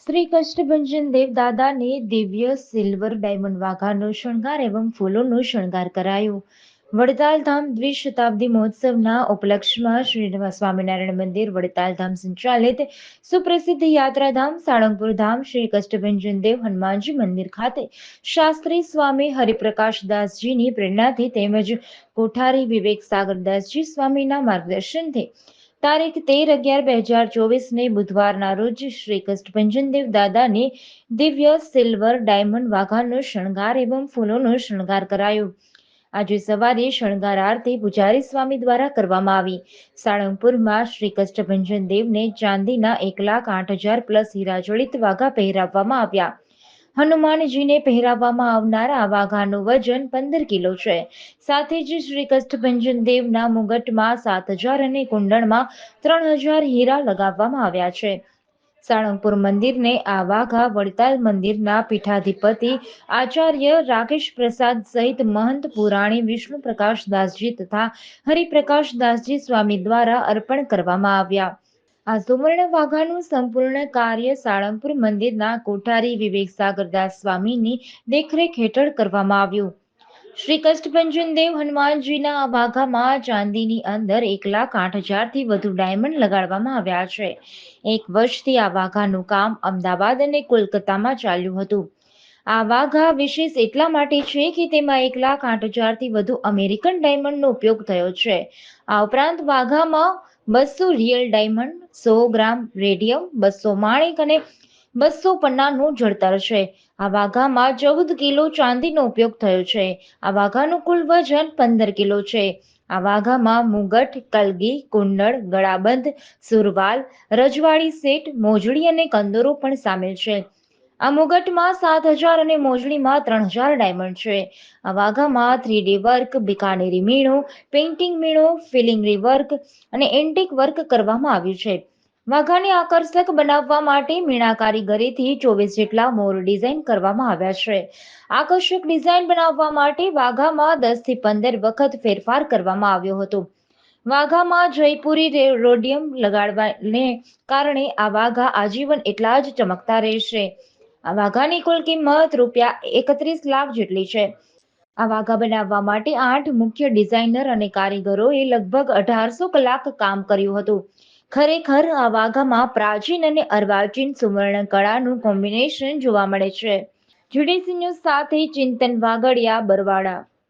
श्री कष्टभंजन देव दादा ने Divya silver diamond वाघाનો શણગાર એવં ફૂલોનો શણગાર કરાયો। વડતાલ ધામ દ્વિશતાબ્દી મહોત્સવના ઉપલક્ષમાં શ્રી સ્વામિનારાયણ મંદિર વડતાલ ધામ સંચાલિત સુપ્રસિદ્ધ યાત્રાધામ સાળંગપુર ધામ શ્રી કષ્ટભંજન દેવ હનુમાનજી મંદિર ખાતે શાસ્ત્રી સ્વામી હરિપ્રકાશદાસજીની પ્રેરણાથી તેમજ કોઠારી વિવેક સાગરદાસજી સ્વામીના માર્ગદર્શનથી તારીખ 13/11/2024 ને બુધવારના રોજ શ્રી કષ્ટભંજન દેવ દાદાને દિવ્ય સિલ્વર ડાયમંડ વાઘાનો શણગાર એવં ફૂલોનો શણગાર કરાયો। આજે સવારે શણગાર આરતી પૂજારી સ્વામી દ્વારા કરવામાં આવી। સાળંગપુરમાં શ્રી કષ્ટભંજન દેવને ચાંદીના 1,08,000 પ્લસ હીરાજડિત વાઘા પહેરાવવામાં આવ્યા। હનુમાનજીને પહેરાવવામાં આવનાર આ વાઘાનું વજન 15 કિલો છે। સાથે જ શ્રી કષ્ટભંજન દેવના મુગટમાં 7,000 અને કુંડળમાં 3,000 હીરા લગાવવામાં આવ્યા છે। સાળંગપુર મંદિરને આ વાઘા વડતાલ મંદિરના પીઠાધિપતિ આચાર્ય રાકેશ પ્રસાદ સહિત મહંત પુરાણી વિષ્ણુ પ્રકાશદાસજી તથા હરિપ્રકાશદાસજી સ્વામી દ્વારા અર્પણ કરવામાં આવ્યા। આ સુવર્ણ વાઘાનું સંપૂર્ણ કાર્ય સાળંગપુર મંદિરના કોઠારી વિવેક સાગરદાસ સ્વામીની દેખરેખ હેઠળ કરવામાં આવ્યું। શ્રી કષ્ટભંજન દેવ હનુમાનજીના આ વાઘામાં ચાંદીની અંદર 1,08,000 થી વધુ ડાયમંડ લગાડવામાં આવ્યા છે। એક વર્ષથી આ વાઘાનું કામ અમદાવાદ અને કોલકાતામાં ચાલ્યું હતું। આ વાઘા વિશેષ એટલા માટે છે કે તેમાં 1,08,000 થી વધુ અમેરિકન ડાયમંડનો ઉપયોગ થયો છે। આ ઉપરાંત વાઘામાં 200 રિયલ ડાયમંડ, 100 ગ્રામ રેડિયમ, 200 માણેક અને 200 પન્નાનું જળતર છે। આ વાઘામાં 14 કિલો ચાંદીનો ઉપયોગ થયો છે। આ વાઘાનું કુલ વજન 15 કિલો છે। આ વાઘામાં મુગટ, કલગી, કુંડળ, ગળાબંધ, સુરવાલ, રજવાડી સેટ, મોજડી અને કંદોરો પણ સામેલ છે। આ મુગટમાં 7,000 અને મોજડીમાં 3,000 ડાયમંડ છે। આ વાઘામાં 3D work, Bikaneri મીણો, painting મીણો, ફિલિંગ્રી work અને એન્ટિક વર્ક કરવામાં આવ્યું છે। વાઘાને આકર્ષક બનાવવા માટે મીણા કારીગરીથી 24 જેટલા મોર ડિઝાઇન કરવામાં આવ્યા છે। આકર્ષક ડિઝાઇન બનાવવા માટે વાઘામાં 10 થી 15 વખત ફેરફાર કરવામાં આવ્યો હતો। વાઘામાં જયપુરી રોડિયમ લગાડવાને કારણે આ વાઘા આજીવન એટલા જ ચમકતા રહેશે। આ વાઘાની કુલ કિંમત ₹31 લાખ જેટલી છે। આ વાઘા બનાવવા માટે 8 મુખ્ય ડિઝાઇનર અને કારીગરોએ લગભગ 1800 કલાક કામ કર્યું હતું। ખરેખર આ વાઘામાં પ્રાચીન અને અર્વાચીન સુવર્ણ કળાનું કોમ્બિનેશન જોવા મળે છે। જીડીસી ન્યૂઝ સાથે ચિંતન વાગડિયા, બરવાડા।